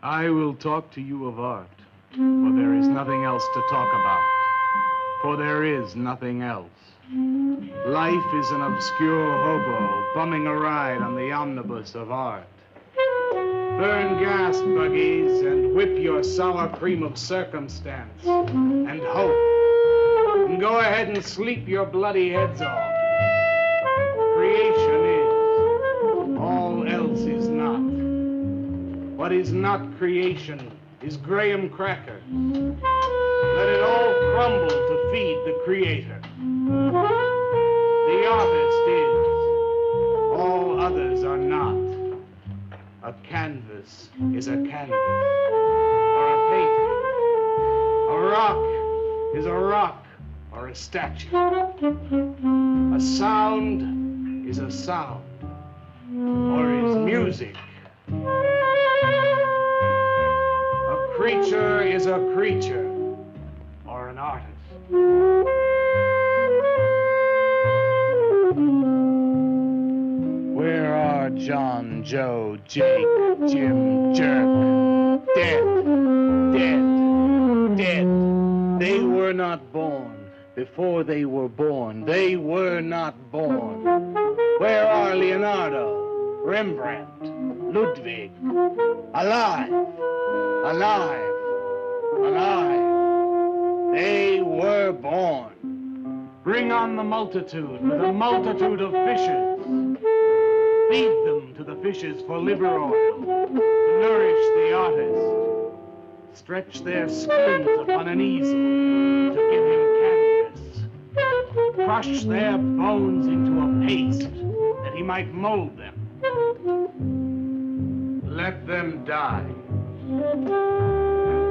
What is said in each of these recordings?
I will talk to you of art, for there is nothing else to talk about. For there is nothing else. Life is an obscure hobo bumming a ride on the omnibus of art. Burn gas buggies and whip your sour cream of circumstance and hope. And go ahead and sleep your bloody heads off. Creation is. All else is not. What is not creation is graham crackers. Let it all crumble to feed the creator. The artist is. All others are not. A canvas is a canvas, or a painting. A rock is a rock, or a statue. A sound is a sound, or is music. A creature is a creature, or an artist. Where are John, Joe, Jake, Jim, Jerk? Dead, dead, dead. They were not born. Before they were born, they were not born. Where are Leonardo, Rembrandt, Ludwig? Alive, alive, alive. They were born. Bring on the multitude with a multitude of fishes. Feed them to the fishes for liver oil, to nourish the artist. Stretch their skins upon an easel to give him canvas. Crush their bones into a paste that he might mold them. Let them die. And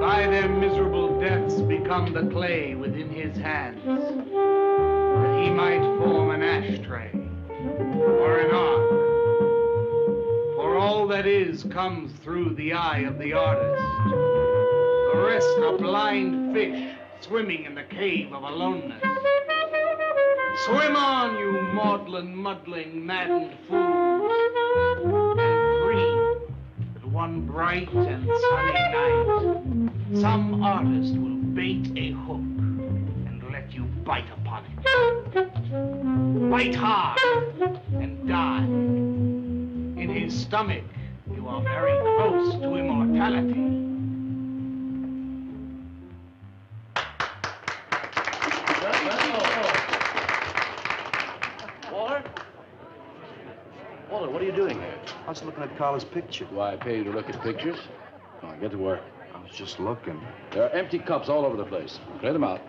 by their miserable deaths become the clay within his hands, that he might form an ashtray or an ark. For all that is comes through the eye of the artist. The rest are blind fish swimming in the cave of aloneness. Swim on, you maudlin, muddling, maddened fools, and dream that one bright and sunny night some artist will bait a hook and let you bite upon it. Bite hard and die. In his stomach, you are very close to immortality. Walter? Walter, what are you doing here? I was looking at Carla's picture. Do I pay you to look at pictures? Come on, get to work. I was just looking. There are empty cups all over the place. Clear them out.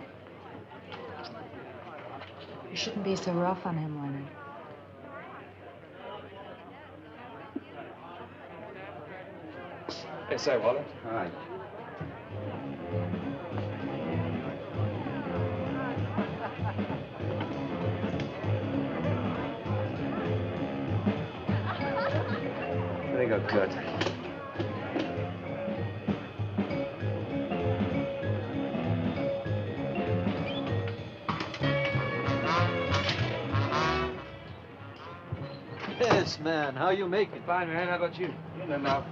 You shouldn't be so rough on him, Leonard. Hey, say, Walter. Hi. There you go, Kurt. Yes, man. How you making? Fine, man. How about you? In and out.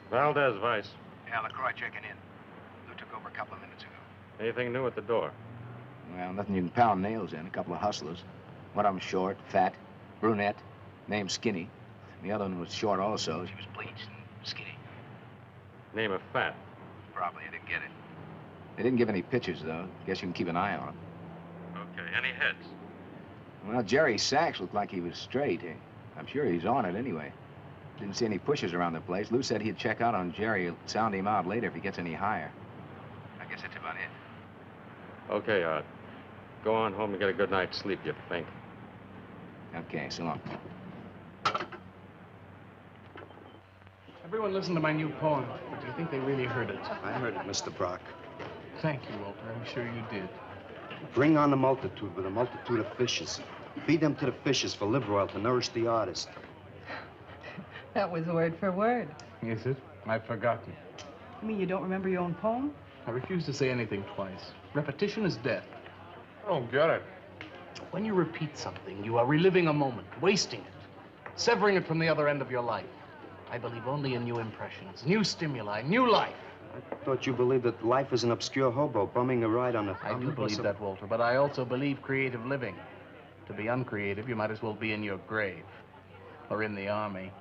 Valdez, Vice. Yeah, LaCroix checking in. Lou took over a couple of minutes ago. Anything new at the door? Well, nothing you can pound nails in. A couple of hustlers. One of them short, fat, brunette, named Skinny. The other one was short also. She was bleached and skinny. Name of Fat. Probably I didn't get it. They didn't give any pictures, though. Guess you can keep an eye on them. Okay, any heads? Well, Jerry Sachs looked like he was straight. I'm sure he's on it anyway. Didn't see any pushers around the place. Lou said he'd check out on Jerry. He'll sound him out later if he gets any higher. I guess that's about it. Okay, Art. Go on home and get a good night's sleep, you think. Okay, so long. Everyone listen to my new poem. Do you think they really heard it? I heard it, Mr. Brock. Thank you, Walter. I'm sure you did. Bring on the multitude with a multitude of fishes. Feed them to the fishes for liver oil to nourish the artist. That was word for word. Is it? I've forgotten. You mean you don't remember your own poem? I refuse to say anything twice. Repetition is death. I don't get it. When you repeat something, you are reliving a moment, wasting it, severing it from the other end of your life. I believe only in new impressions, new stimuli, new life. I thought you believed that life is an obscure hobo bumming a ride on a... I do believe that, Walter, but I also believe creative living. To be uncreative, you might as well be in your grave or in the army.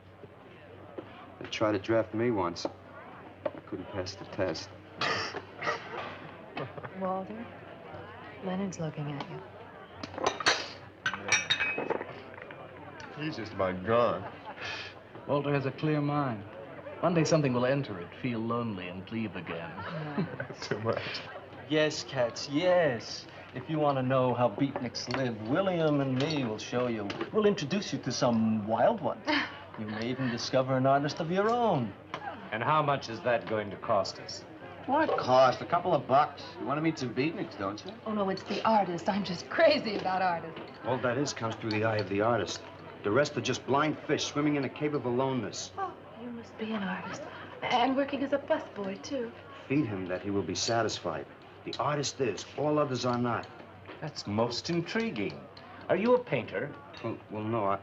They tried to draft me once. I couldn't pass the test. Walter, Leonard's looking at you. He's just about gone. Walter has a clear mind. One day something will enter it, feel lonely, and leave again. That's too much. Yes, cats, yes. If you want to know how beatniks live, William and me will show you. We'll introduce you to some wild ones. You may even discover an artist of your own. And how much is that going to cost us? What cost? A couple of bucks. You want to meet some beatniks, don't you? Oh, no, it's the artist. I'm just crazy about artists. All that is comes through the eye of the artist. The rest are just blind fish swimming in a cave of aloneness. Oh, you must be an artist. And working as a busboy, too. Feed him that he will be satisfied. The artist is. All others are not. That's most intriguing. Are you a painter? Well, no,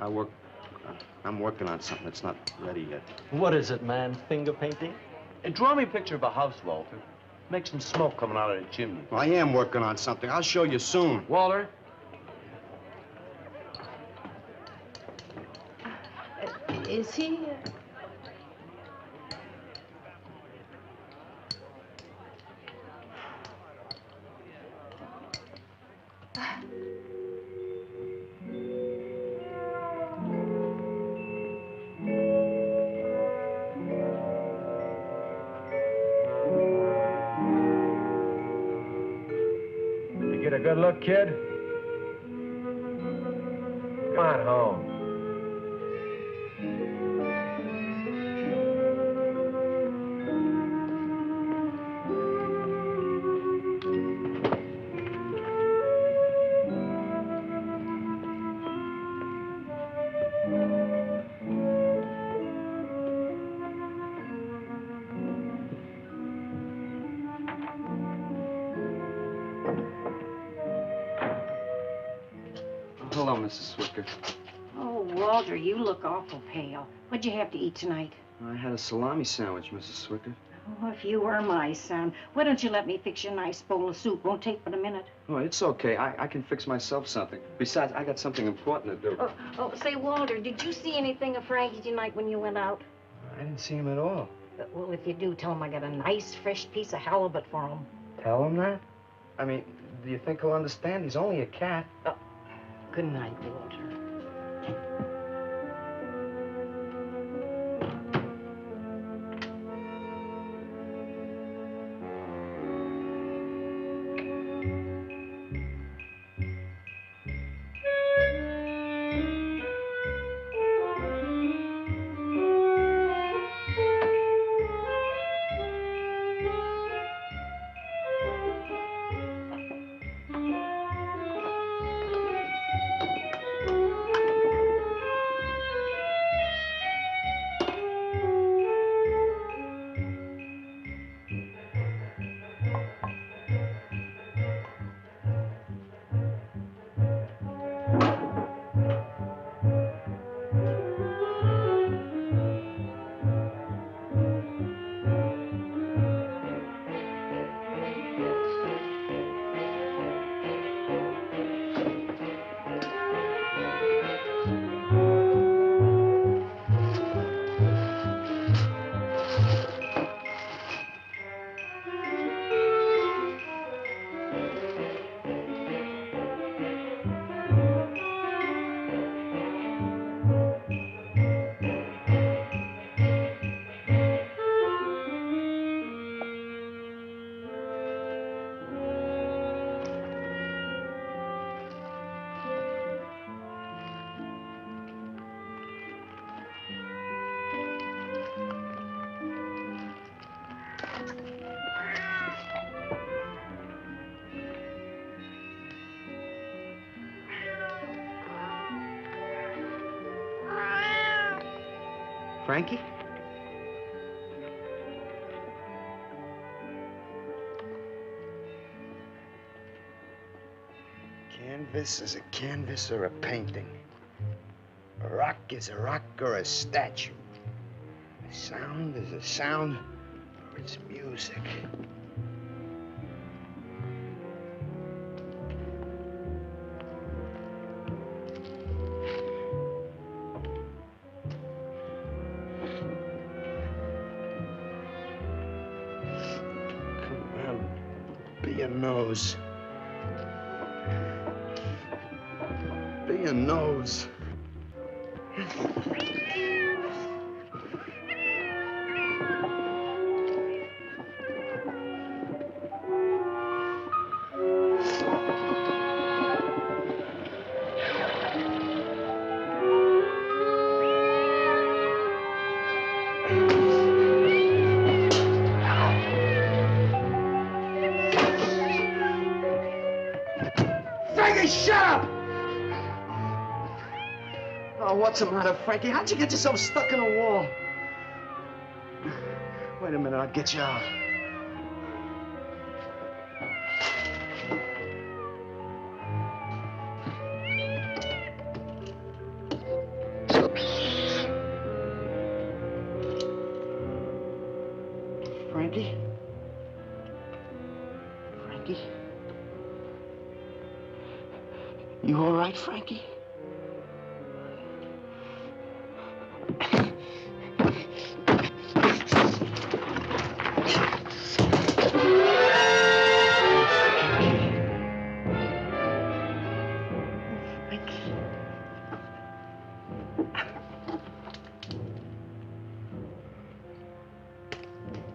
I'm working on something that's not ready yet. What is it, man? Finger painting? Draw me a picture of a house, Walter. Make some smoke coming out of the chimney. Well, I am working on something. I'll show you soon. Walter? Is he? You get a good look, kid? Come on home. Hello, Mrs. Swicker. Oh, Walter, you look awful pale. What'd you have to eat tonight? I had a salami sandwich, Mrs. Swicker. Oh, if you were my son, why don't you let me fix you a nice bowl of soup? Won't take but a minute. Oh, it's okay. I can fix myself something. Besides, I got something important to do. Say, Walter, did you see anything of Frankie tonight when you went out? I didn't see him at all. Well, if you do, tell him I got a nice, fresh piece of halibut for him. Tell him that? I mean, do you think he'll understand? He's only a cat. Good night, Walter. Frankie? canvas is a canvas or a painting. A rock is a rock or a statue. A sound is a sound or it's music. Come on, be a nose. Be a nose. Frankie, shut up! Oh, what's the matter, Frankie? How'd you get yourself stuck in a wall? Wait a minute, I'll get you out. Frankie? Frankie? You all right, Frankie?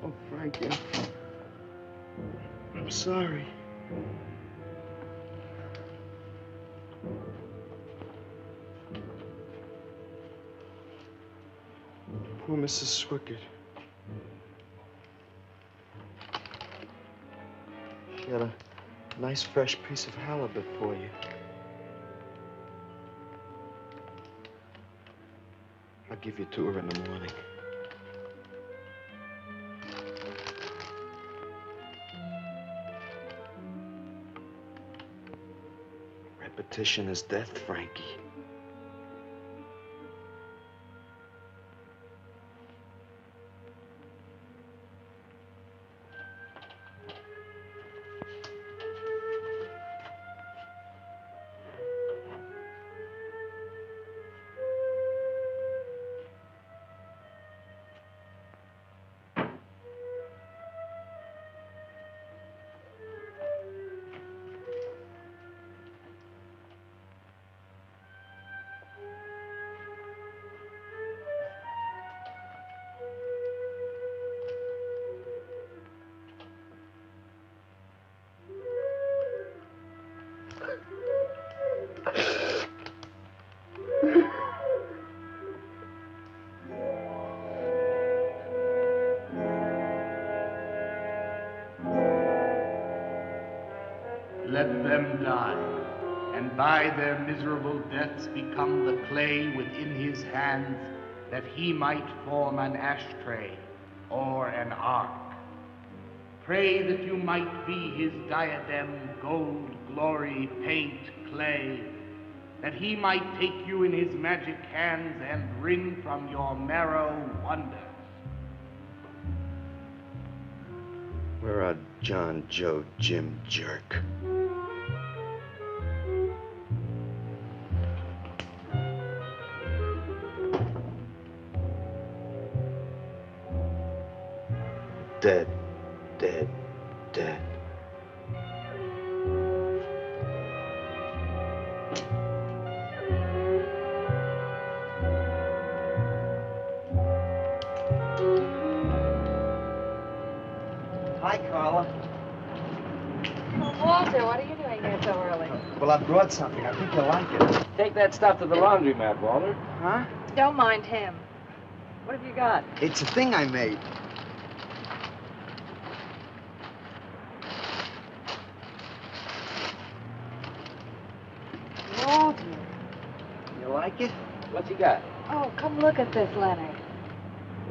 Oh, Frankie. I'm sorry. Poor Mrs. Swickard. She had a nice fresh piece of halibut for you. I'll give you to her in the morning. Repetition is death, Frankie. Let them die, and by their miserable deaths become the clay within his hands, that he might form an ashtray or an ark. Pray that you might be his diadem, gold, glory, paint, clay, that he might take you in his magic hands and wring from your marrow wonders. We're a John, Joe, Jim jerk. Dead, dead, dead. Hi, Carla. Oh, Walter, what are you doing here so early? Well, I brought something. I think you'll like it. Take that stuff to the laundromat, Walter. Huh? Don't mind him. What have you got? It's a thing I made. Walter. You like it? What you got? Oh, come look at this, Leonard.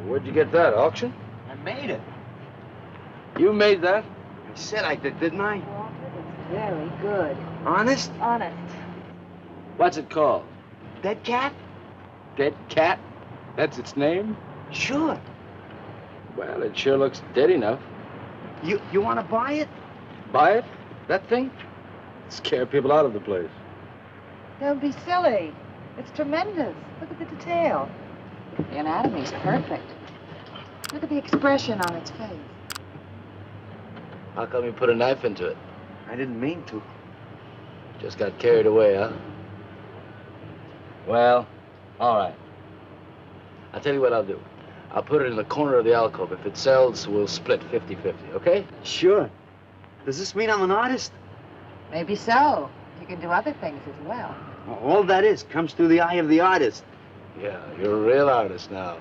Where'd you get that, auction? I made it. You made that? I said I did, didn't I? Walter, it's Very good. Honest? Honest. What's it called? Dead cat? Dead cat? That's its name? Sure. Well, it sure looks dead enough. You want to buy it? Buy it? That thing? Scare people out of the place. Don't be silly. It's tremendous. Look at the detail. The anatomy's perfect. Look at the expression on its face. How come you put a knife into it? I didn't mean to. Just got carried away, huh? Well, all right. I'll tell you what I'll do. I'll put it in the corner of the alcove. If it sells, we'll split 50-50, okay? Sure. Does this mean I'm an artist? Maybe so. You can do other things as well. All that is comes through the eye of the artist. Yeah, you're a real artist now.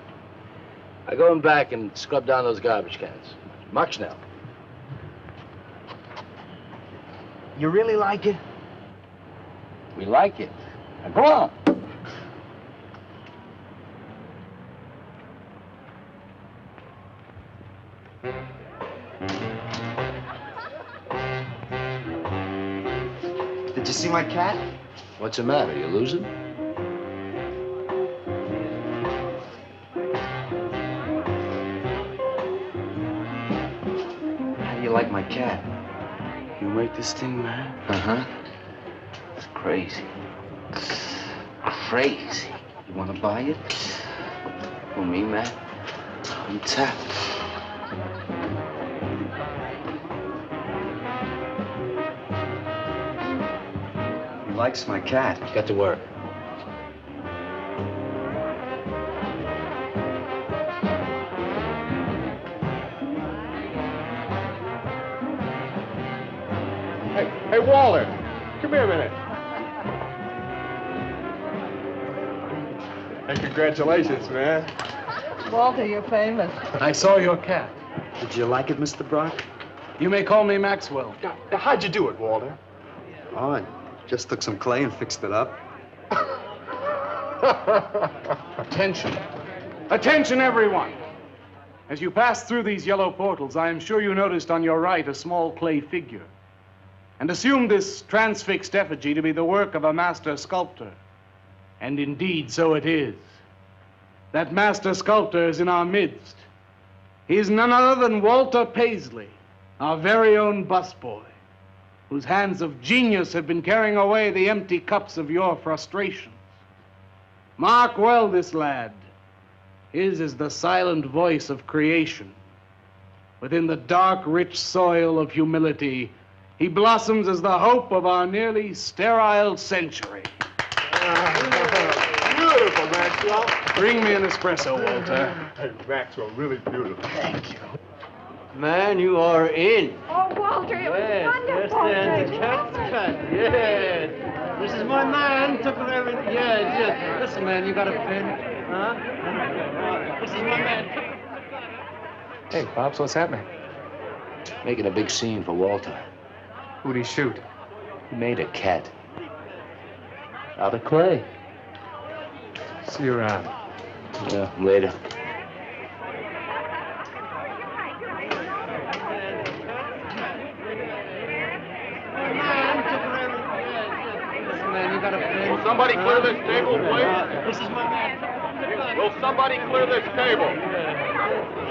I go in back and scrub down those garbage cans. March now. You really like it? We like it. Now go on. Did you see my cat? What's the matter? You losing? How do you like my cat? You make this thing, man? Uh-huh. It's crazy. Crazy. You want to buy it? Who, me, man? I'm tapped. He likes my cat. Get to work. Hey, Walter, come here a minute. Hey, congratulations, man. Walter, you're famous. I saw your cat. Did you like it, Mr. Brock? You may call me Maxwell. Now, how'd you do it, Walter? Oh, I just took some clay and fixed it up. Attention. Attention, everyone. As you pass through these yellow portals, I am sure you noticed on your right a small clay figure, and assumed this transfixed effigy to be the work of a master sculptor. And indeed, so it is. That master sculptor is in our midst. He is none other than Walter Paisley, our very own busboy, whose hands of genius have been carrying away the empty cups of your frustrations. Mark well this lad. His is the silent voice of creation. Within the dark, rich soil of humility, he blossoms as the hope of our nearly sterile century. Beautiful, Maxwell. Bring me an espresso, Walter. Hey, Maxwell, really beautiful. Thank you. Man, you are in. Oh, Walter, it was wonderful. Yes, the cat's cut. Yes. This is my man. Took everything. Yes, yes. Listen, man, you got a pen? Huh? This is my man. Hey, Pops, what's happening? Making a big scene for Walter. Who'd he shoot? He made a cat. Out of clay. See you around. Yeah, later. Man, you got a pen? Will somebody clear this table, please? This is my man. Will somebody clear this table?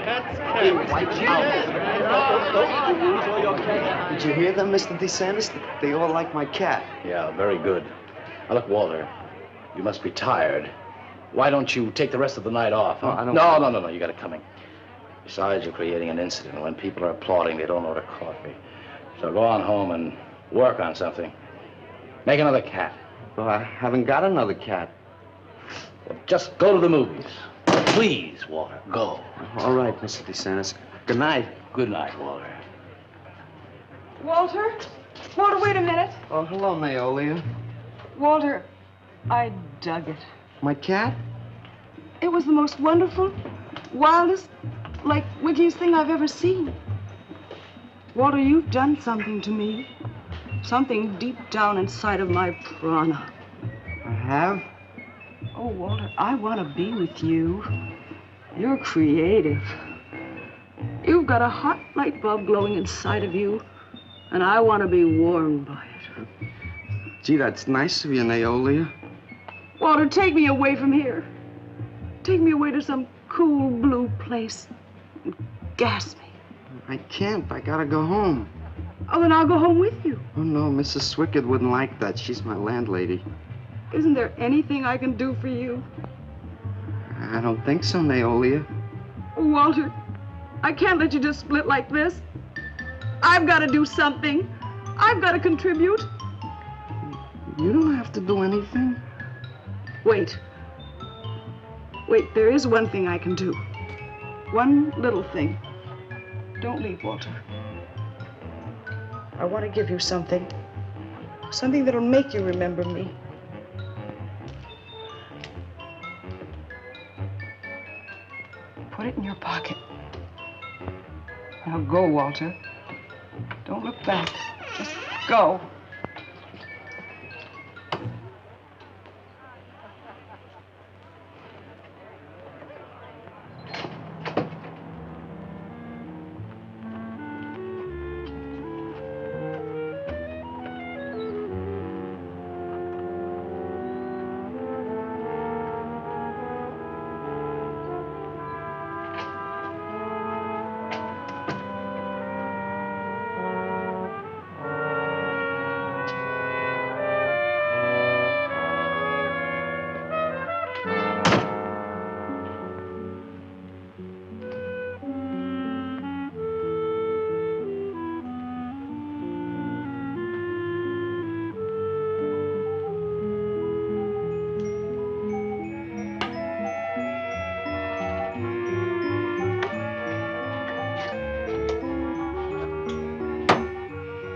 Cat's cat. Did you hear them, Mr. DeSantis? They all like my cat. Yeah, very good. Now, look, Walter, you must be tired. Why don't you take the rest of the night off, huh? I don't... No, you got it coming. Besides, you're creating an incident. When people are applauding, they don't order coffee. So go on home and work on something. Make another cat. Well, I haven't got another cat. Well, just go to the movies. Please, Walter, go. All right, Mr. DeSantis. Good night. Good night, Walter. Walter? Walter, wait a minute. Oh, hello, Naolia. Walter, I dug it. My cat? It was the most wonderful, wildest, like, wittiest thing I've ever seen. Walter, you've done something to me. Something deep down inside of my prana. I have? Oh, Walter, I want to be with you. You're creative. You've got a hot light bulb glowing inside of you. And I want to be warmed by it. Gee, that's nice of you, Naolia. Walter, take me away from here. Take me away to some cool blue place. And gas me. I can't. I gotta go home. Oh, then I'll go home with you. Oh, no, Mrs. Swickard wouldn't like that. She's my landlady. Isn't there anything I can do for you? I don't think so, Naolia. Oh, Walter, I can't let you just split like this. I've got to do something. I've got to contribute. You don't have to do anything. Wait. Wait, there is one thing I can do. One little thing. Don't leave, Walter. I want to give you something. Something that'll make you remember me. Put it in your pocket. Now go, Walter. Don't look back. Just go.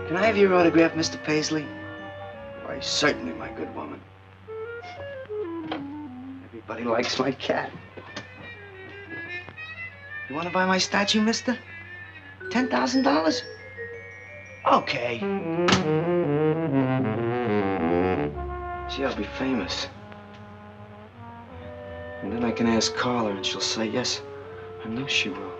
Can I have your autograph, Mr. Paisley? Why, certainly, my good woman. Everybody likes my cat. You want to buy my statue, mister? $10,000? Okay. Gee, I'll be famous. And then I can ask Carla, and she'll say yes. I know she will.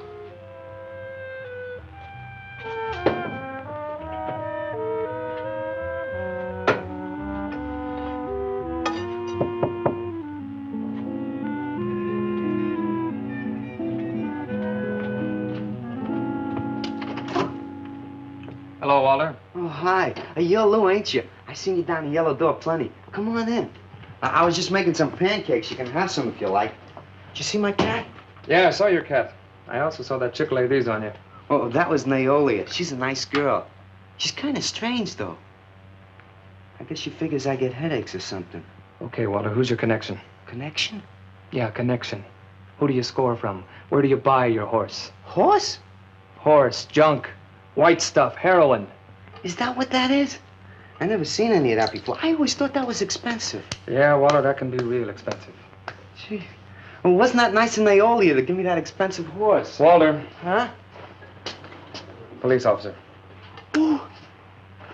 Hello, Walter. Oh, hi. You're Lou, ain't you? I seen you down the yellow door plenty. Come on in. I was just making some pancakes. You can have some if you like. Did you see my cat? Yeah, I saw your cat. I also saw that chick lay these on you. Oh, that was Naolia. She's a nice girl. She's kind of strange, though. I guess she figures I get headaches or something. Okay, Walter, who's your connection? Connection? Yeah, connection. Who do you score from? Where do you buy your horse? Horse? Horse, junk, white stuff, heroin. Is that what that is? I never seen any of that before. I always thought that was expensive. Yeah, Walter, that can be real expensive. Gee. Well, wasn't that nice of Naolia to give me that expensive horse? Walter. Huh? Police officer. Ooh,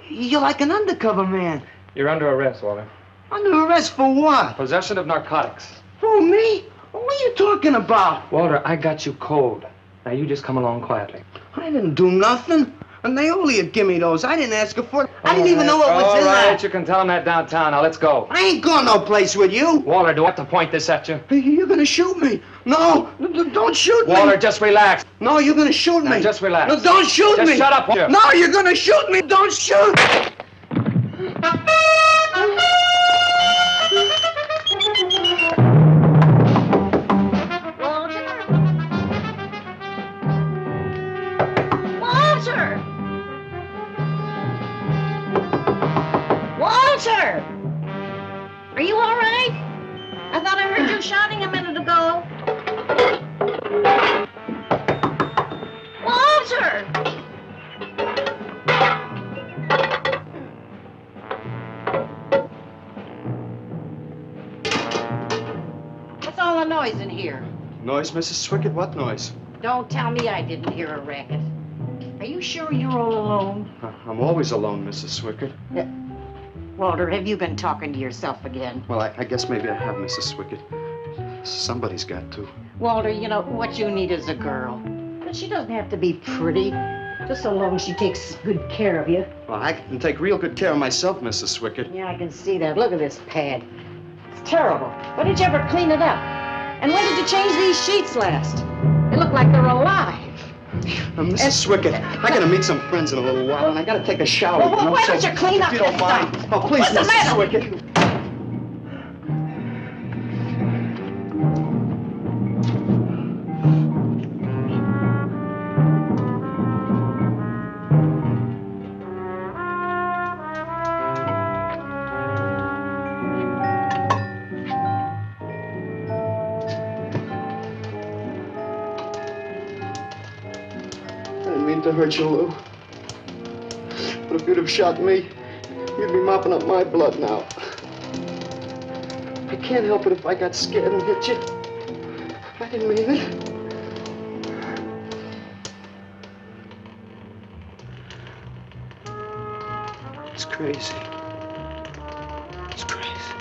you're like an undercover man. You're under arrest, Walter. Under arrest for what? Possession of narcotics. Who, me? What are you talking about? Walter, I got you cold. Now you just come along quietly. I didn't do nothing. And Naolia give me those. I didn't ask her for it. I didn't even know what was in All right, that. you can tell him that downtown. Now let's go. I ain't going no place with you. Walter, do I have to point this at you? You're gonna shoot me. No, don't shoot me. Walter, just relax. No, you're gonna shoot me. Now just relax. No, don't shoot Just me. shut up, Walter. No, you're gonna shoot me. Don't shoot. Walter! Walter! Are you all right? I thought I heard you shouting a minute ago. Walter! What's all the noise in here? Noise, Mrs. Swickard? What noise? Don't tell me I didn't hear a racket. Are you sure you're all alone? I'm always alone, Mrs. Swickard. Walter, have you been talking to yourself again? Well, I guess maybe I have, Mrs. Swickard. Somebody's got to. Walter, you know, what you need is a girl. But she doesn't have to be pretty. Just so long as she takes good care of you. Well, I can take real good care of myself, Mrs. Swickett. Yeah, I can see that. Look at this pad. It's terrible. When did you ever clean it up? And when did you change these sheets last? They look like they're alive. Mrs. Swickett, I gotta meet some friends in a little while, and I gotta take a shower. Well, why don't you clean up if you don't this mind. stuff? Oh, please, What's the Mrs. matter with Swickett. To hurt you, Lou. But if you'd have shot me, you'd be mopping up my blood now. I can't help it if I got scared and hit you. I didn't mean it. It's crazy. It's crazy.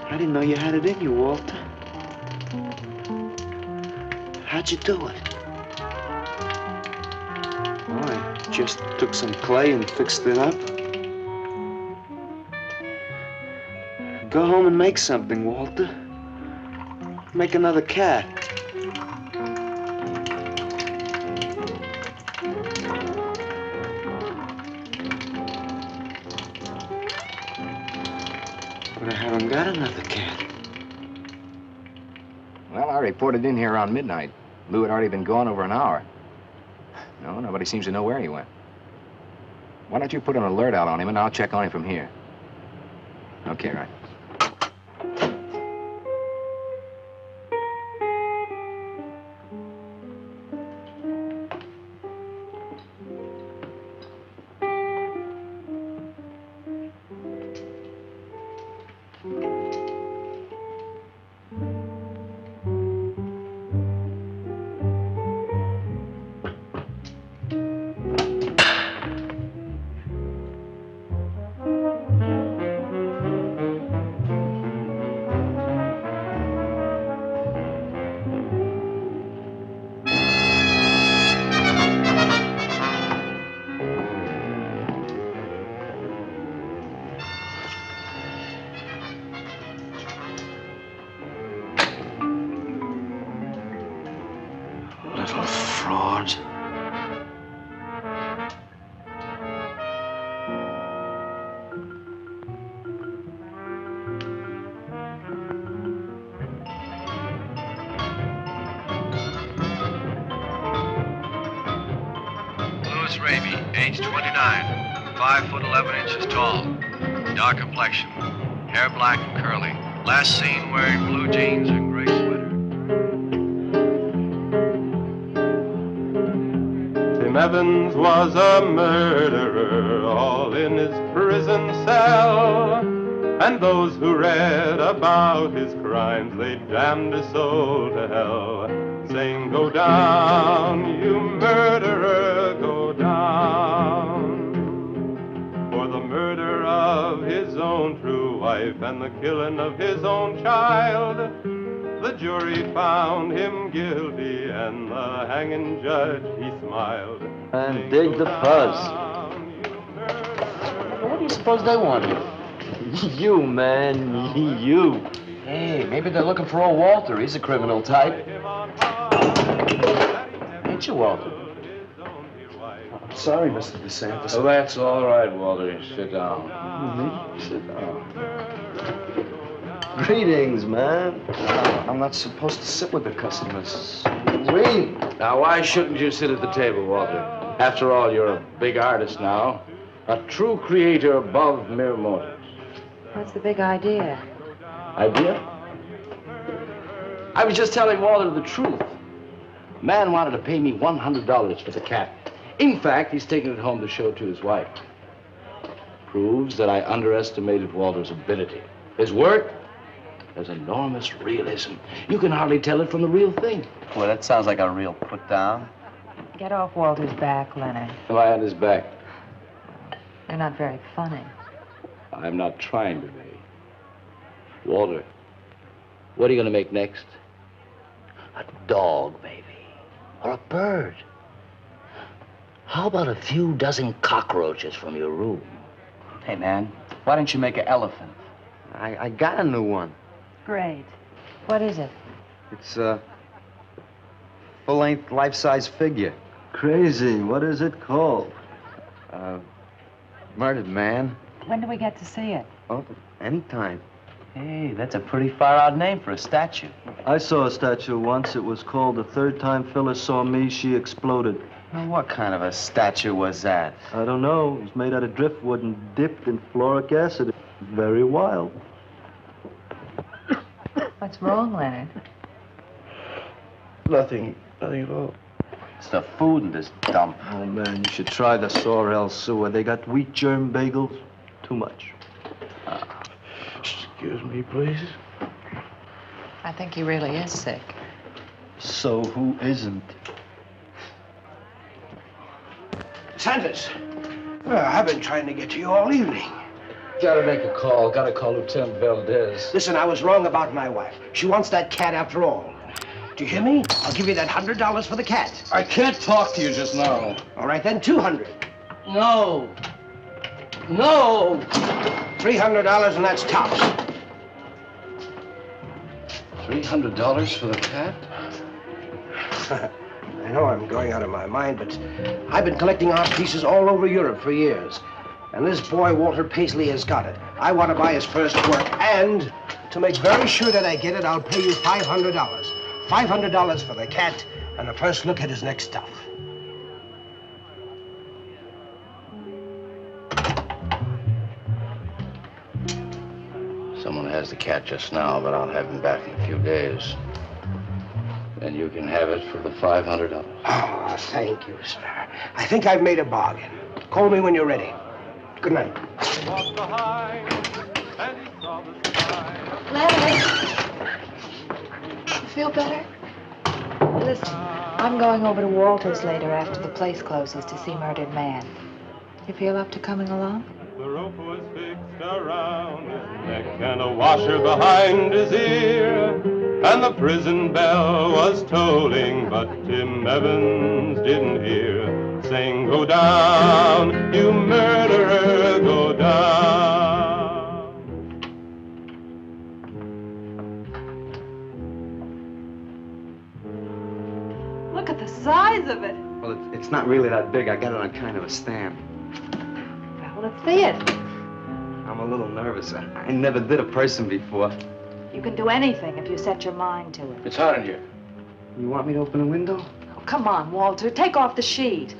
I didn't know you had it in you, Walter. How'd you do it? Oh, I just took some clay and fixed it up. Go home and make something, Walter. Make another cat. But I haven't got another cat. Well, I reported in here around midnight. Lou had already been gone over an hour. No, nobody seems to know where he went. Why don't you put an alert out on him, and I'll check on him from here. Okay, right. Age 29, 5 foot 11 inches tall, dark complexion, hair black and curly. Last seen wearing blue jeans and gray sweater. Tim Evans was a murderer, all in his prison cell. And those who read about his crimes, they damned his soul to hell, saying, "Go down, you murderer, go down." For the murder of his own true wife and the killing of his own child, the jury found him guilty, and the hanging judge, he smiled. And dig the fuzz. What do you suppose they want here? You, man, you. Hey, maybe they're looking for old Walter. He's a criminal type. Ain't you, Walter? Sorry, Mr. DeSantis. Oh, that's all right, Walter. Sit down. Sit down. Greetings, man. I'm not supposed to sit with the customers. Wait. Now, why shouldn't you sit at the table, Walter? After all, you're a big artist now. A true creator above mere motives. What's the big idea? Idea? I was just telling Walter the truth. Man wanted to pay me $100 for the cat. In fact, he's taking it home to show to his wife. Proves that I underestimated Walter's ability. His work has enormous realism. You can hardly tell it from the real thing. Well, that sounds like a real put down. Get off Walter's back, Leonard. Am I on his back? You're not very funny. I'm not trying to be. Walter, what are you going to make next? A dog, baby. or a bird. How about a few dozen cockroaches from your room? Hey, man, why don't you make an elephant? I got a new one. Great. What is it? It's a full-length, life-size figure. Crazy. What is it called? Murdered man. When do we get to see it? Oh, anytime. Hey, that's a pretty far-out name for a statue. I saw a statue once. It was called The Third Time Phyllis Saw Me, She Exploded. Well, what kind of a statue was that? I don't know. It was made out of driftwood and dipped in fluoric acid. Very wild. What's wrong, Leonard? Nothing at all. It's the food in this dump. Oh, man, you should try the Sorrel sewer. They got wheat germ bagels. Too much. Excuse me, please. I think he really is sick. So who isn't? Sanders, I've been trying to get to you all evening. Gotta make a call. Gotta call Lieutenant Valdez. Listen, I was wrong about my wife. She wants that cat after all. Do you hear me? I'll give you that $100 for the cat. I can't talk to you just now. All right, then, $200. No. No. $300, and that's tops. $300 for the cat? I know I'm going out of my mind, but I've been collecting art pieces all over Europe for years. And this boy, Walter Paisley, has got it. I want to buy his first work, and to make very sure that I get it, I'll pay you $500. $500 for the cat, and the first look at his next stuff. Someone has the cat just now, but I'll have him back in a few days. Then you can have it for the $500. Oh, thank you, sir. I think I've made a bargain. Call me when you're ready. Good night. Leonard! You feel better? Listen, I'm going over to Walter's later after the place closes to see Murdered Man. You feel up to coming along? The rope was fixed around his neck and a washer behind his ear, and the prison bell was tolling, but Tim Evans didn't hear. Saying, go down, you murderer, go down. Look at the size of it. Well, it's not really that big. I got it on kind of a stand. Well, let's see it. I'm a little nervous. I never did a person before. You can do anything if you set your mind to it. It's hot in here. You want me to open a window? Oh, come on, Walter. Take off the sheet.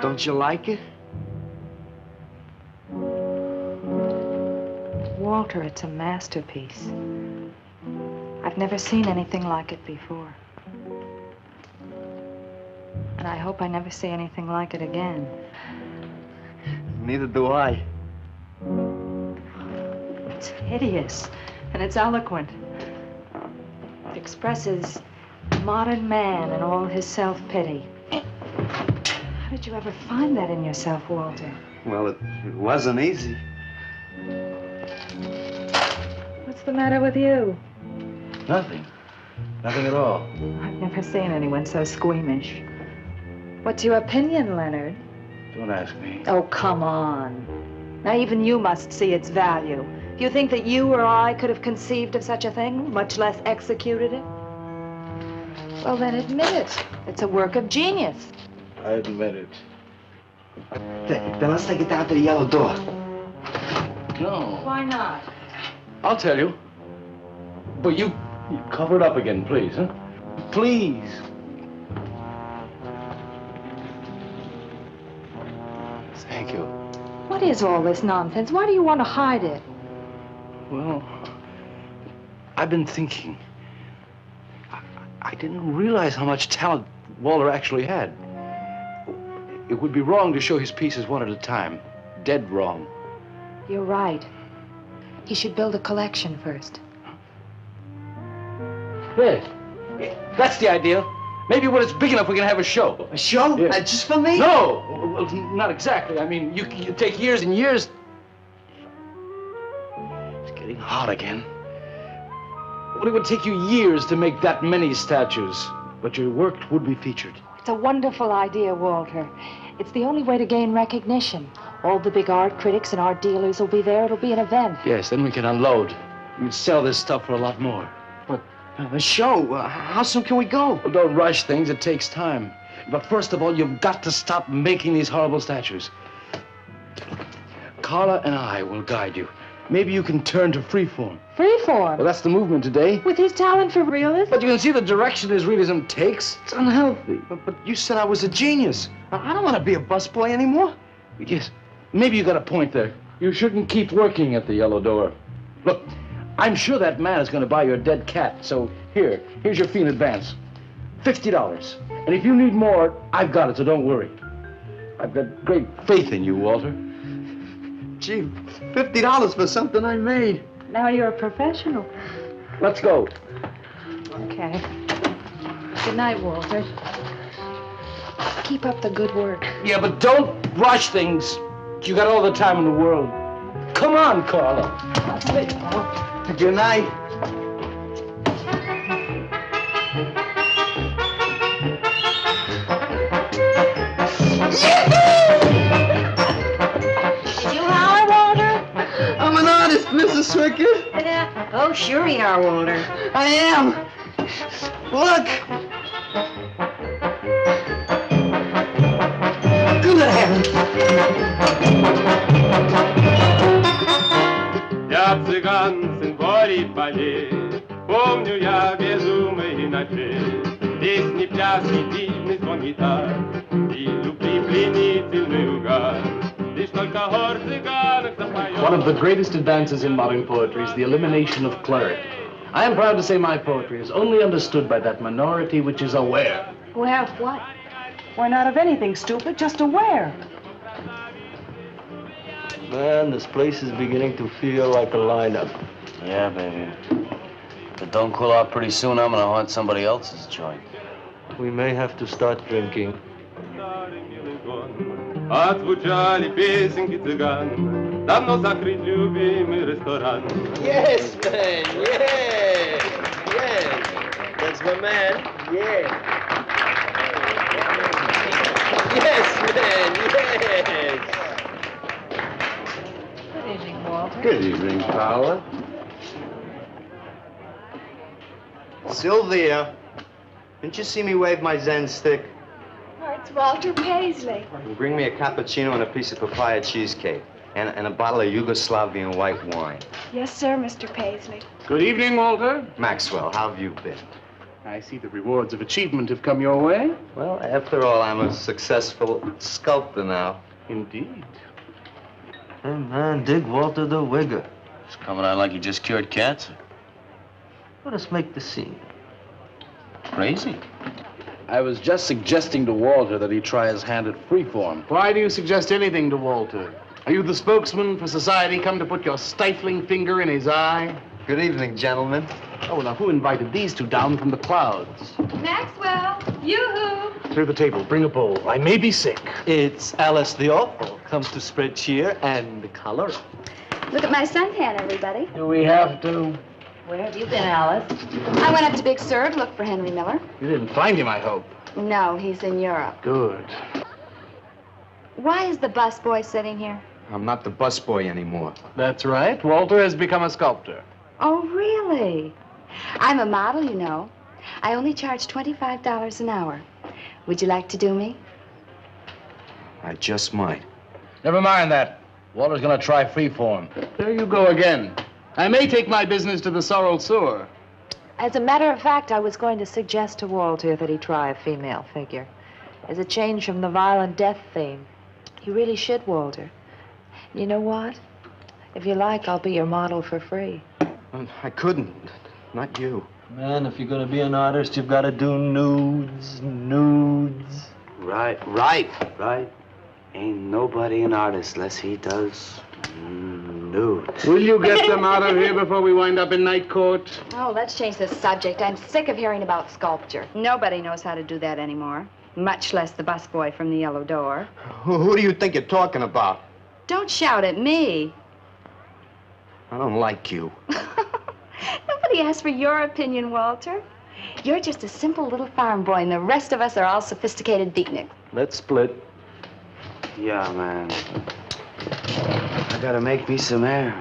Don't you like it? Walter, it's a masterpiece. I've never seen anything like it before. And I hope I never see anything like it again. Neither do I. It's hideous, and it's eloquent. It expresses modern man and all his self-pity. How did you ever find that in yourself, Walter? Well, it wasn't easy. What's the matter with you? Nothing. Nothing at all. I've never seen anyone so squeamish. What's your opinion, Leonard? Don't ask me. Oh, come on. Now, even you must see its value. Do you think that you or I could have conceived of such a thing, much less executed it? Well, then admit it. It's a work of genius. I admit it. Then let's take it down to the yellow door. No. Why not? I'll tell you. But you cover it up again, please, huh? Please. Thank you. What is all this nonsense? Why do you want to hide it? Well, I've been thinking. I didn't realize how much talent Walter actually had. It would be wrong to show his pieces one at a time. Dead wrong. You're right. He should build a collection first. There. That's the idea. Maybe when it's big enough, we can have a show. A show? Yeah. Just for me? No! Well, not exactly. I mean, you take years and years. It's getting hot again. Well, it would take you years to make that many statues, but your work would be featured. It's a wonderful idea, Walter. It's the only way to gain recognition. All the big art critics and art dealers will be there. It'll be an event. Yes, then we can unload. We'd sell this stuff for a lot more. But a show, how soon can we go? Well, don't rush things. It takes time. But first of all, you've got to stop making these horrible statues. Carla and I will guide you. Maybe you can turn to freeform. Freeform? Well, that's the movement today. With his talent for realism? But you can see the direction his realism takes. It's unhealthy. But you said I was a genius. I don't want to be a busboy anymore. Yes, maybe you got a point there. You shouldn't keep working at the Yellow Door. Look, I'm sure that man is going to buy your dead cat. So here's your fee in advance. $50. And if you need more, I've got it, so don't worry. I've got great faith in you, Walter. Gee, $50 for something I made. Now you're a professional. Let's go. Okay. Good night, Walter. Keep up the good work. Yeah, but don't rush things. You got all the time in the world. Come on, Carla. Good night. Did you holler, Walter? I'm an artist, Mrs. Swickett. Oh, sure you are, Walter. I am. Look. Я цыган, сын гори полей, помню я безумные ночи, песни, пляски, дивный звон гитар и любви пленительный угар. Лишь только хор цыганок запоет. One of the greatest advances in modern poetry is the elimination of clarity. I am proud to say my poetry is only understood by that minority which is aware. Aware of what? Why, not of anything, stupid, just aware. Man, this place is beginning to feel like a lineup. Yeah, baby. If it don't cool off pretty soon, I'm gonna haunt somebody else's joint. We may have to start drinking. Отзвучали песенки цыган, давно закрыт любимый ресторан. Yes, man, yeah, yes. That's my man, yeah. Yes, man, yes. Good evening, Walter. Good evening, Paula. Sylvia, didn't you see me wave my Zen stick? Oh, it's Walter Paisley. Bring me a cappuccino and a piece of papaya cheesecake. And a bottle of Yugoslavian white wine. Yes, sir, Mr. Paisley. Good evening, Walter. Maxwell, how have you been? I see the rewards of achievement have come your way. Well, after all, I'm a successful sculptor now. Indeed. Hey, man, dig Walter the Wigger. It's coming out like you just cured cancer. Let us make the scene. Crazy. I was just suggesting to Walter that he try his hand at freeform. Why do you suggest anything to Walter? Are you the spokesman for society come to put your stifling finger in his eye? Good evening, gentlemen. Oh, now who invited these two down from the clouds? Maxwell, yoo-hoo. Through the table, bring a bowl. I may be sick. It's Alice the Awful, comes to spread cheer and color. Look at my suntan, everybody. Do we have to? Where have you been, Alice? I went up to Big Sur to look for Henry Miller. You didn't find him, I hope. No, he's in Europe. Good. Why is the busboy sitting here? I'm not the busboy anymore. That's right. Walter has become a sculptor. Oh, really? I'm a model, you know. I only charge $25 an hour. Would you like to do me? I just might. Never mind that. Walter's gonna try freeform. There you go again. I may take my business to the Sorrel Sewer. As a matter of fact, I was going to suggest to Walter that he try a female figure. As a change from the violent death theme. He really should, Walter. You know what? If you like, I'll be your model for free. I couldn't. Not you. Man, if you're gonna be an artist, you've got to do nudes. Right. Ain't nobody an artist unless he does Nudes. Will you get them out of here before we wind up in night court? Oh, let's change the subject. I'm sick of hearing about sculpture. Nobody knows how to do that anymore, much less the busboy from the Yellow Door. Who do you think you're talking about? Don't shout at me. I don't like you. Nobody asked for your opinion, Walter. You're just a simple little farm boy, and the rest of us are all sophisticated beatniks. Let's split. Yeah, man. I gotta make me some air.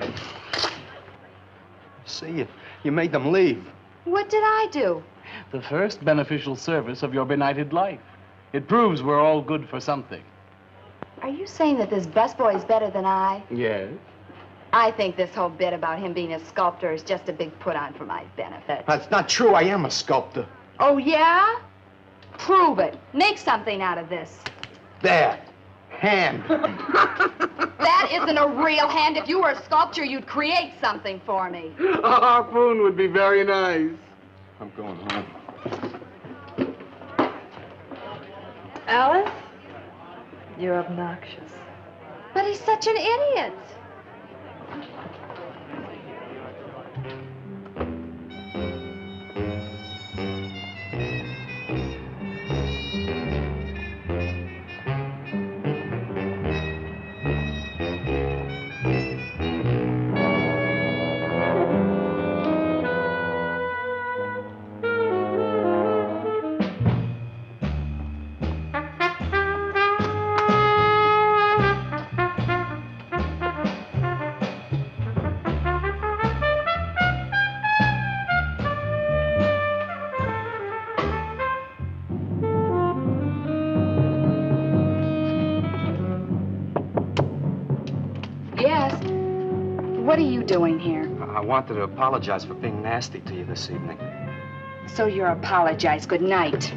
See, you made them leave. What did I do? The first beneficial service of your benighted life. It proves we're all good for something. Are you saying that this busboy is better than I? Yes. I think this whole bit about him being a sculptor is just a big put-on for my benefit. That's not true. I am a sculptor. Oh, yeah? Prove it. Make something out of this. There. Hand. That isn't a real hand. If you were a sculptor, you'd create something for me. A harpoon would be very nice. I'm going home. Alice? You're obnoxious. But he's such an idiot. What are you doing here? I wanted to apologize for being nasty to you this evening. So you're apologized. Good night.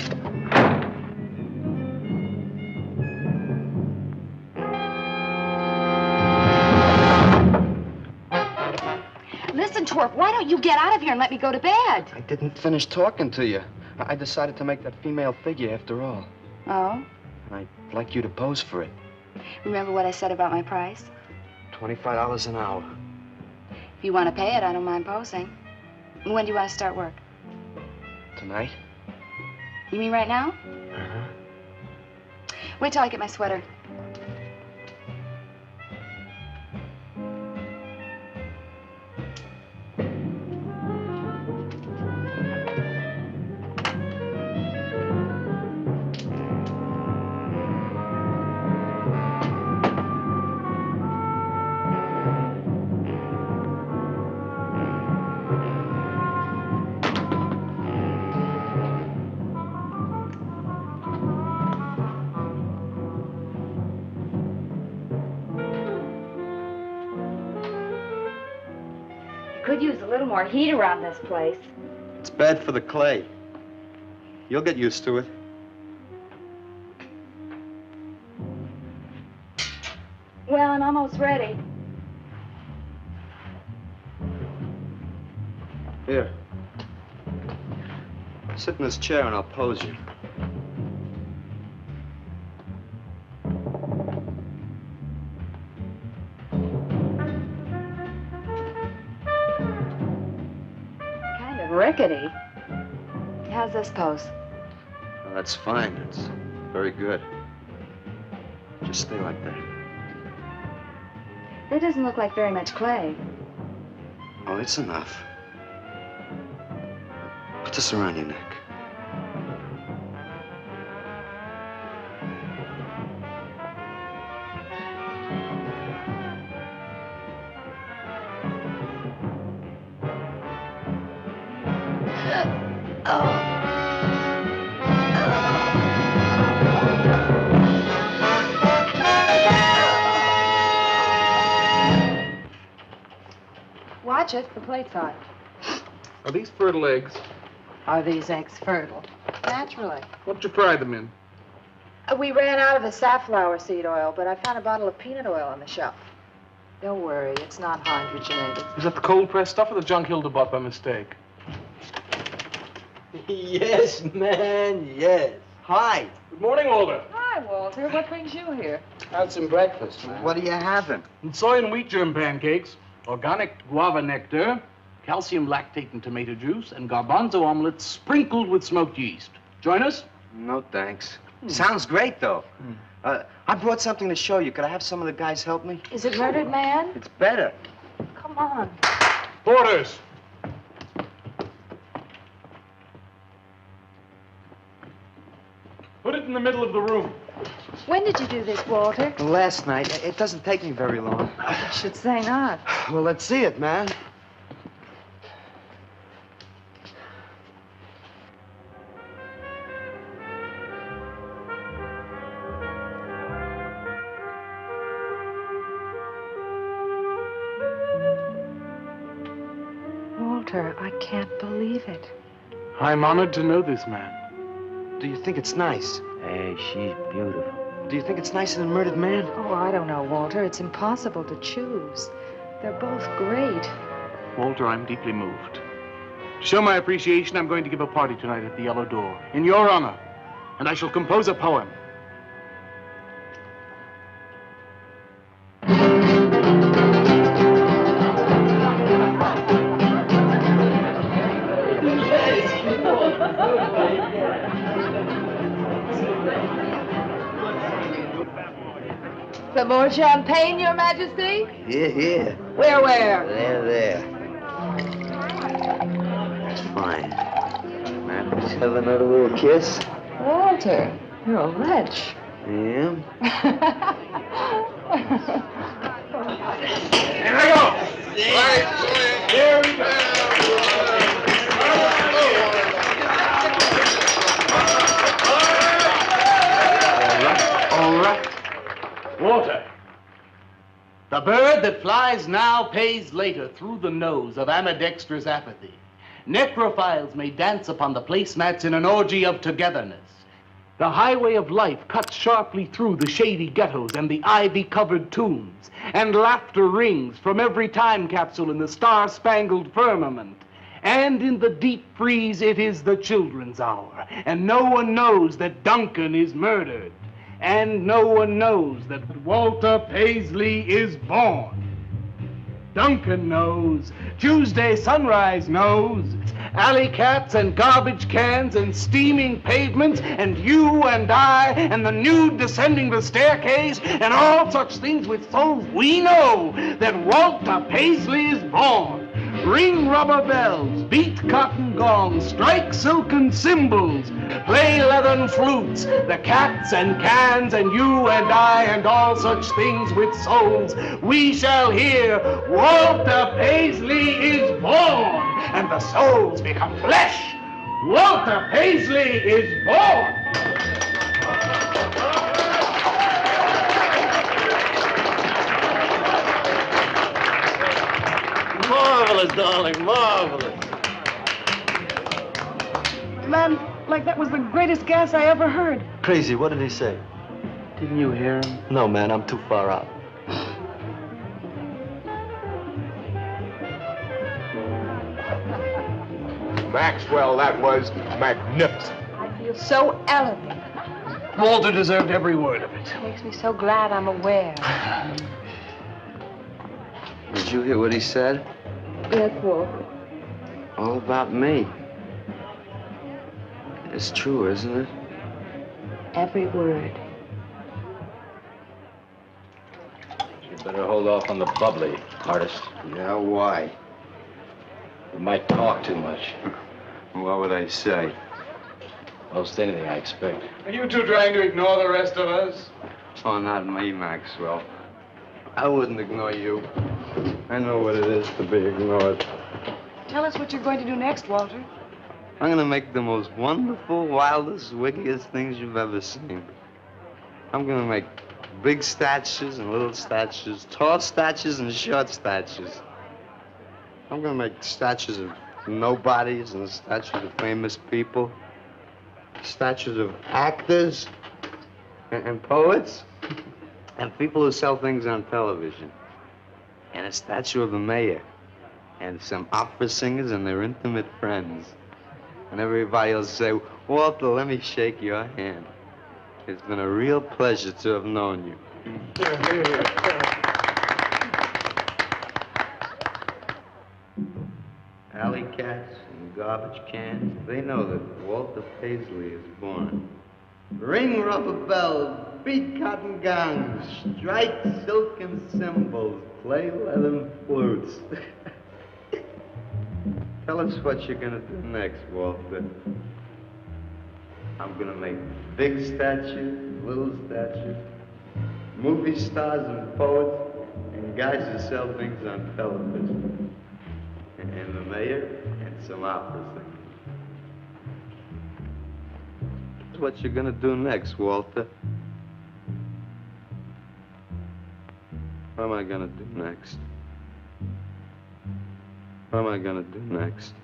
Listen, Twerp, why don't you get out of here and let me go to bed? I didn't finish talking to you. I decided to make that female figure after all. Oh? And I'd like you to pose for it. Remember what I said about my price? $25 an hour. If you want to pay it, I don't mind posing. When do you want to start work? Tonight? You mean right now? Uh-huh. Wait till I get my sweater. Could use a little more heat around this place. It's bad for the clay. You'll get used to it. Well, I'm almost ready. Here. Sit in this chair and I'll pose you. Kind of rickety. How's this pose? Oh, that's fine. It's very good. Just stay like that. That doesn't look like very much clay. Oh, it's enough. Put this around your neck. Watch it, the plate's hot. Are these fertile eggs? Are these eggs fertile? Naturally. What'd you fry them in? We ran out of the safflower seed oil, but I found a bottle of peanut oil on the shelf. Don't worry, it's not hydrogenated. Is that the cold-pressed stuff or the junk Hilda bought by mistake? Yes, man, yes. Hi. Good morning, Walter. Hi. Hi, Walter. What brings you here? Had some breakfast, man. What are you having? Soy and wheat germ pancakes, organic guava nectar, calcium lactate and tomato juice, and garbanzo omelets sprinkled with smoked yeast. Join us? No, thanks. Sounds great, though. I brought something to show you. Could I have some of the guys help me? Is it Murdered Man? It's better. Come on. Porters! Put it in the middle of the room. When did you do this, Walter? Last night. It doesn't take me very long. I should say not. Well, let's see it, man. Walter, I can't believe it. I'm honored to know this man. Do you think it's nice? Hey, she's beautiful. Do you think it's nicer than Murdered Man? Oh, I don't know, Walter. It's impossible to choose. They're both great. Walter, I'm deeply moved. To show my appreciation, I'm going to give a party tonight at the Yellow Door, in your honor. And I shall compose a poem. Some more champagne, Your Majesty? Yeah. Where? There. That's fine. Man, let's have another little kiss. Walter, you're a wretch. Yeah? Here I go! Here we go! All right. Walter. The bird that flies now pays later through the nose of ambidextrous apathy. Necrophiles may dance upon the placemats in an orgy of togetherness. The highway of life cuts sharply through the shady ghettos and the ivy-covered tombs, and laughter rings from every time capsule in the star-spangled firmament. And in the deep freeze, it is the children's hour, and no one knows that Duncan is murdered. And no one knows that Walter Paisley is born. Duncan knows. Tuesday sunrise knows. Alley cats and garbage cans and steaming pavements and you and I and the nude descending the staircase and all such things with souls, we know that Walter Paisley is born. Ring rubber bells, beat cotton gongs, strike silken cymbals, play leathern flutes, the cats and cans and you and I and all such things with souls. We shall hear Walter Paisley is born, and the souls become flesh. Walter Paisley is born. Marvelous, darling, marvelous. Man, like that was the greatest gas I ever heard. Crazy, what did he say? Didn't you hear him? No, man, I'm too far out. Maxwell, that was magnificent. I feel so elevated. Walter deserved every word of it. Makes me so glad I'm aware. Did you hear what he said? Yes, Walter. All about me. It's true, isn't it? Every word. You better hold off on the bubbly, artist. Yeah, why? You might talk too much. What would I say? Most anything, I expect. Are you two trying to ignore the rest of us? Oh, not me, Maxwell. I wouldn't ignore you. I know what it is to be ignored. Tell us what you're going to do next, Walter. I'm gonna make the most wonderful, wildest, wickedest things you've ever seen. I'm gonna make big statues and little statues, tall statues and short statues. I'm gonna make statues of nobodies and statues of famous people, statues of actors and poets and people who sell things on television, and a statue of the mayor and some opera singers and their intimate friends. And everybody will say, Walter, let me shake your hand. It's been a real pleasure to have known you. Alley cats and garbage cans, they know that Walter Paisley is born. Ring rubber bells, beat cotton gongs, strike silken cymbals, play leathern flutes. Tell us what you're gonna do next, Walter. I'm gonna make big statues, little statues, movie stars and poets, and guys who sell things on television. And the mayor and some opera singers. That's what you're gonna do next, Walter. What am I gonna do next? What am I gonna do next?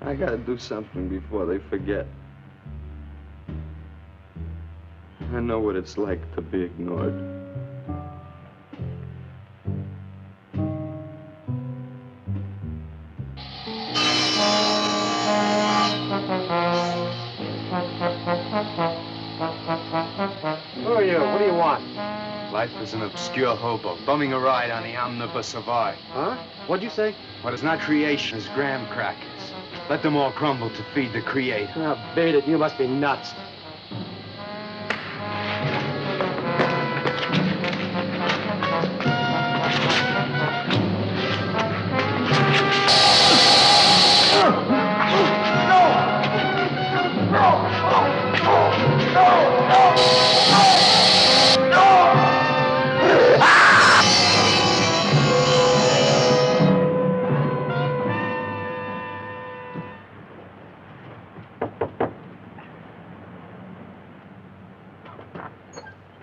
I gotta do something before they forget. I know what it's like to be ignored. Who are you? What do you want? Life is an obscure hobo, bumming a ride on the omnibus of art. Huh? What'd you say? What is not creation is graham crackers. Let them all crumble to feed the creator. Oh, beat it. You must be nuts.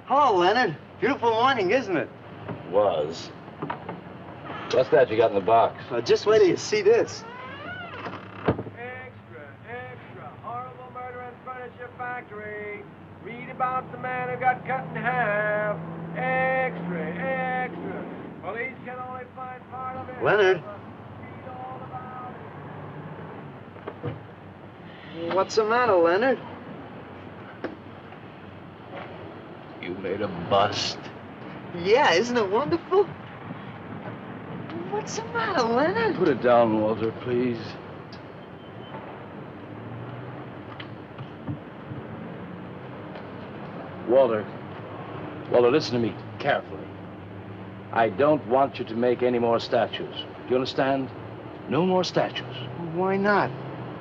Hello, Leonard. Beautiful morning, isn't it? Was. What's that you got in the box? Just wait till you see this. Horrible murder in furniture factory. Read about the man who got cut in half. Extra. Police can only find part of it. Leonard. What's the matter, Leonard? You made a bust. Yeah, isn't it wonderful? What's the matter, Leonard? Put it down, Walter, please. Walter, listen to me carefully. I don't want you to make any more statues. Do you understand? No more statues. Why not?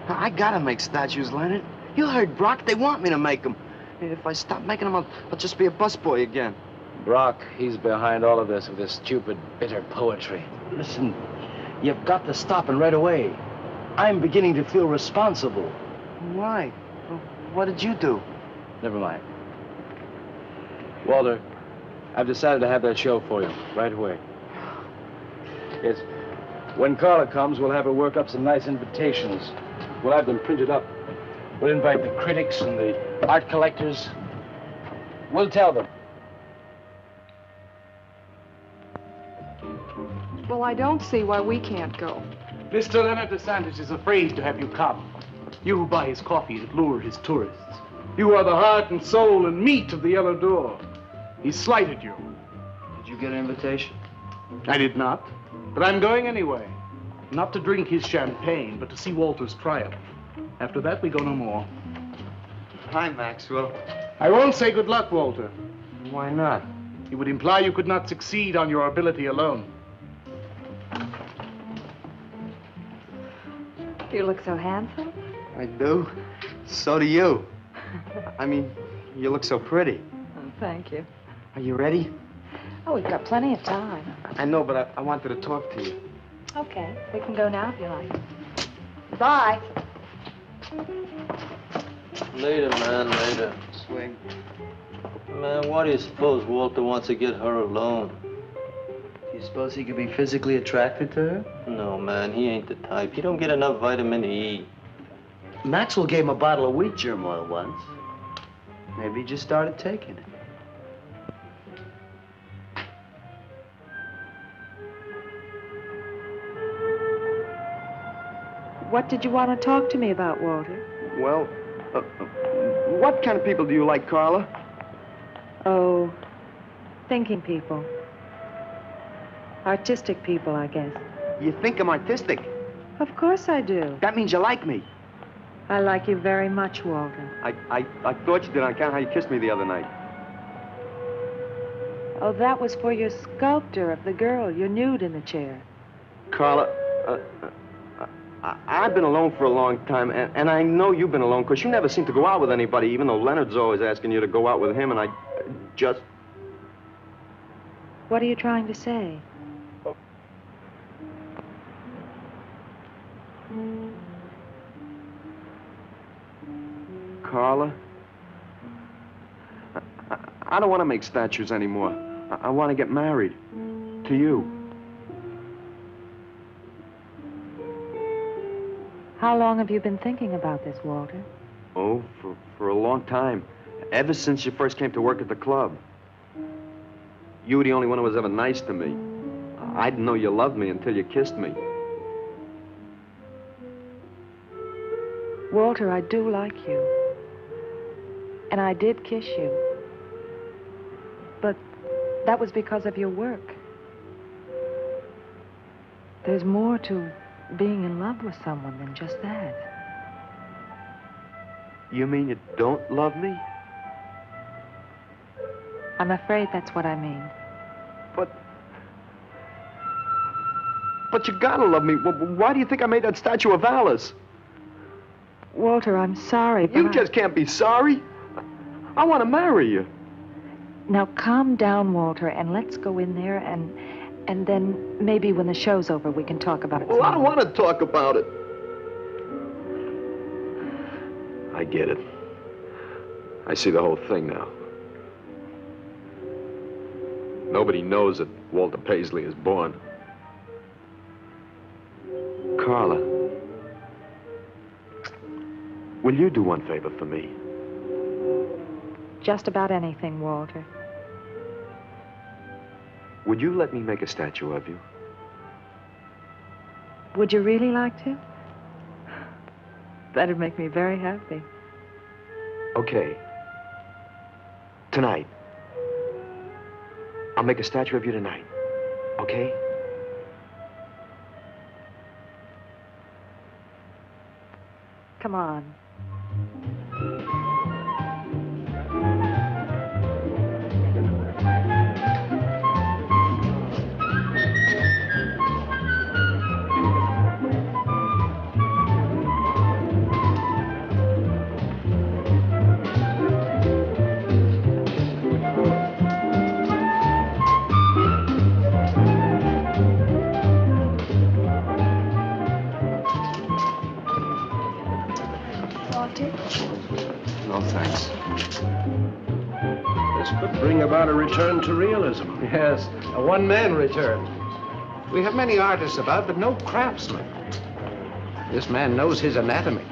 I gotta make statues, Leonard. You heard Brock. They want me to make them. If I stop making them, I'll just be a busboy again. Brock, he's behind all of this with his stupid, bitter poetry. Listen, you've got to stop, and right away. I'm beginning to feel responsible. Why? What did you do? Never mind. Walter, I've decided to have that show for you right away. Yes. When Carla comes, we'll have her work up some nice invitations. We'll have them printed up. We'll invite the critics and the art collectors. We'll tell them. Well, I don't see why we can't go. Mr. Leonard DeSantis is afraid to have you come. You who buy his coffee that lure his tourists. You are the heart and soul and meat of the Yellow Door. He slighted you. Did you get an invitation? I did not, but I'm going anyway. Not to drink his champagne, but to see Walter's triumph. After that, we go no more. Hi, Maxwell. I won't say good luck, Walter. Why not? It would imply you could not succeed on your ability alone. You look so handsome. I do. So do you. I mean, you look so pretty. Oh, thank you. Are you ready? Oh, we've got plenty of time. I know, but I wanted to talk to you. Okay, we can go now if you like. Bye. Later, man, later. Swing. Man, why do you suppose Walter wants to get her alone? Do you suppose he could be physically attracted to her? No, man, he ain't the type. He don't get enough vitamin E. Maxwell gave him a bottle of wheat germ oil once. Maybe he just started taking it. What did you want to talk to me about, Walter? Well, What kind of people do you like, Carla? Oh, thinking people. Artistic people, I guess. You think I'm artistic? Of course I do. That means you like me. I like you very much, Walter. I thought you did on account of how you kissed me the other night. Oh, that was for your sculptor of the girl, your nude in the chair. Carla, I've been alone for a long time, and I know you've been alone, because you never seem to go out with anybody, even though Leonard's always asking you to go out with him, and I just... What are you trying to say? Carla, I don't want to make statues anymore. I want to get married. To you. How long have you been thinking about this, Walter? Oh, for a long time. Ever since you first came to work at the club. You were the only one who was ever nice to me. I didn't know you loved me until you kissed me. Walter, I do like you. And I did kiss you. But that was because of your work. There's more to being in love with someone than just that. You mean you don't love me? I'm afraid that's what I mean. But you gotta love me. Why do you think I made that statue of Alice? Walter, I'm sorry, but You just can't be sorry. I want to marry you. Now, calm down, Walter, and let's go in there and then maybe when the show's over, we can talk about it. Well, I don't want to talk about it. I get it. I see the whole thing now. Nobody knows that Walter Paisley is born. Carla, will you do one favor for me? Just about anything, Walter. Would you let me make a statue of you? Would you really like to? That'd make me very happy. Okay. Tonight. I'll make a statue of you tonight. Okay? Come on. No, thanks. This could bring about a return to realism. Yes, a one-man return. We have many artists about, but no craftsmen. This man knows his anatomy.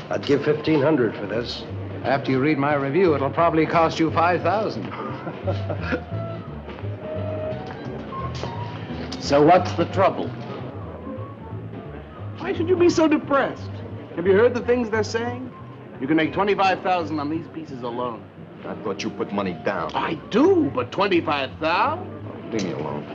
I'd give $1,500 for this. After you read my review, it'll probably cost you $5,000. So what's the trouble? Why should you be so depressed? Have you heard the things they're saying? You can make $25,000 on these pieces alone. I thought you put money down. I do, but $25,000? Leave me alone.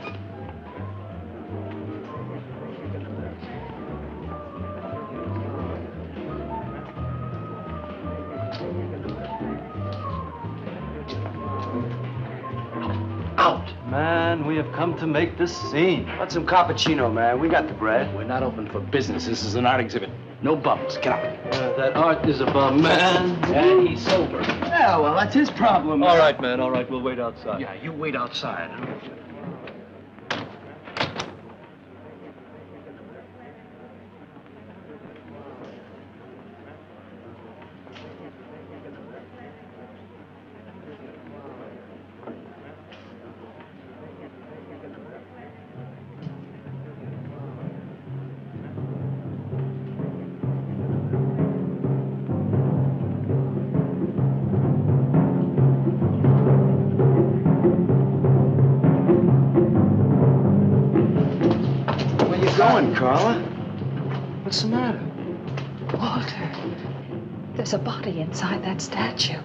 Out! Man, we have come to make this scene. Want some cappuccino, man? We got the bread. We're not open for business. This is an art exhibit. No bums. Get out. That art is a bum, man. And he's sober. Yeah, well, that's his problem. All right, man, all right. We'll wait outside. Yeah, you wait outside. Going, Carla? What's the matter? Walter, There's a body inside that statue.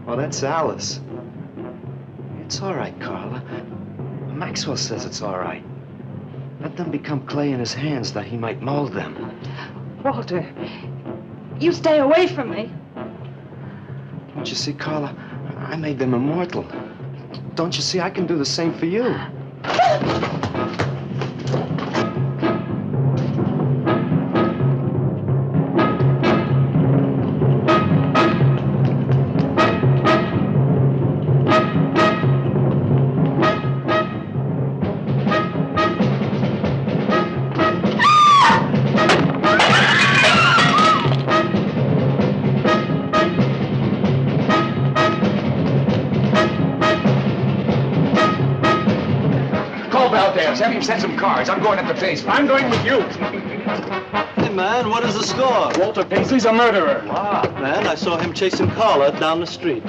Oh, that's Alice. It's all right, Carla. Maxwell says it's all right. Let them become clay in his hands that he might mold them. Walter, you stay away from me. Don't you see, Carla? I made them immortal. Don't you see, I can do the same for you. Have him send some cars. I'm going up the basement. I'm going with you. Hey, man, what is the score? Walter Paisley's a murderer. Wow, man, I saw him chasing Carla down the street.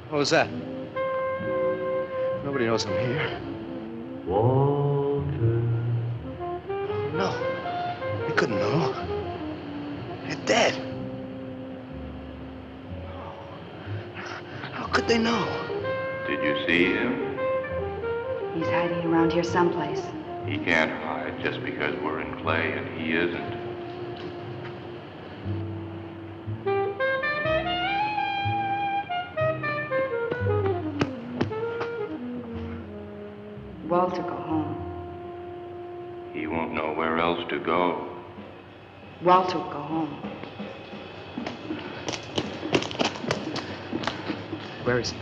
What was that? Nobody knows I'm here. Walter. No. They couldn't know. They're dead. How could they know? Did you see him? He's hiding around here someplace. He can't hide just because we're in clay and he isn't. Walter, go home. He won't know where else to go. Walter, go home. Where is he?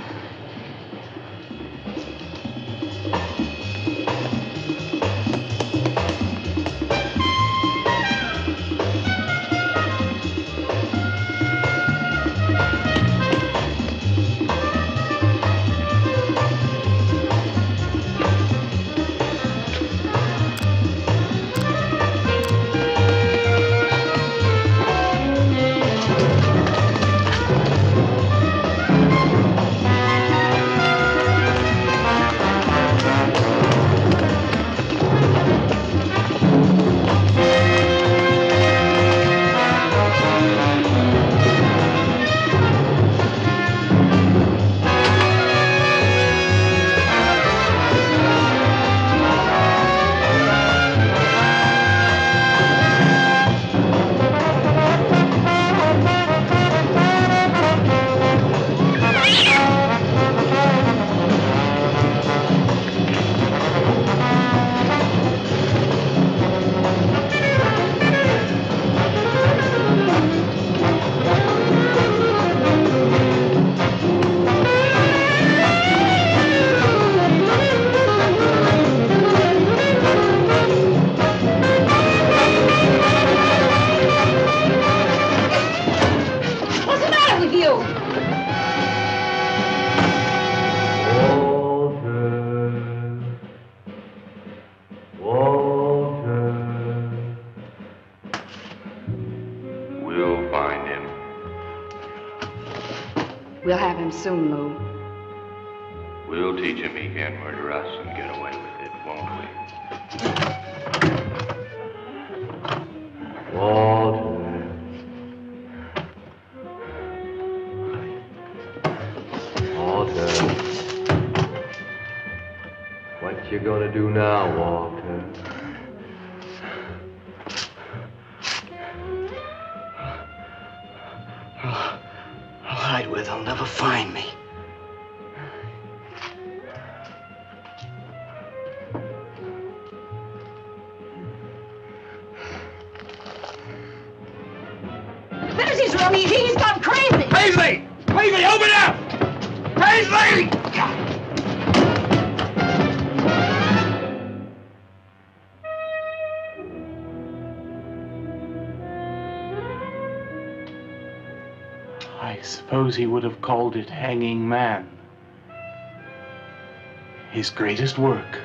We'll have him soon, Lou. We'll teach him he can't murder us and get away with it, won't we? Walter. Walter. What you gonna do now, Walter? I'll hide where they'll never find me. No, he's gone crazy. Paisley! Paisley, open up! Paisley! I suppose he would have called it Hanging Man. His greatest work.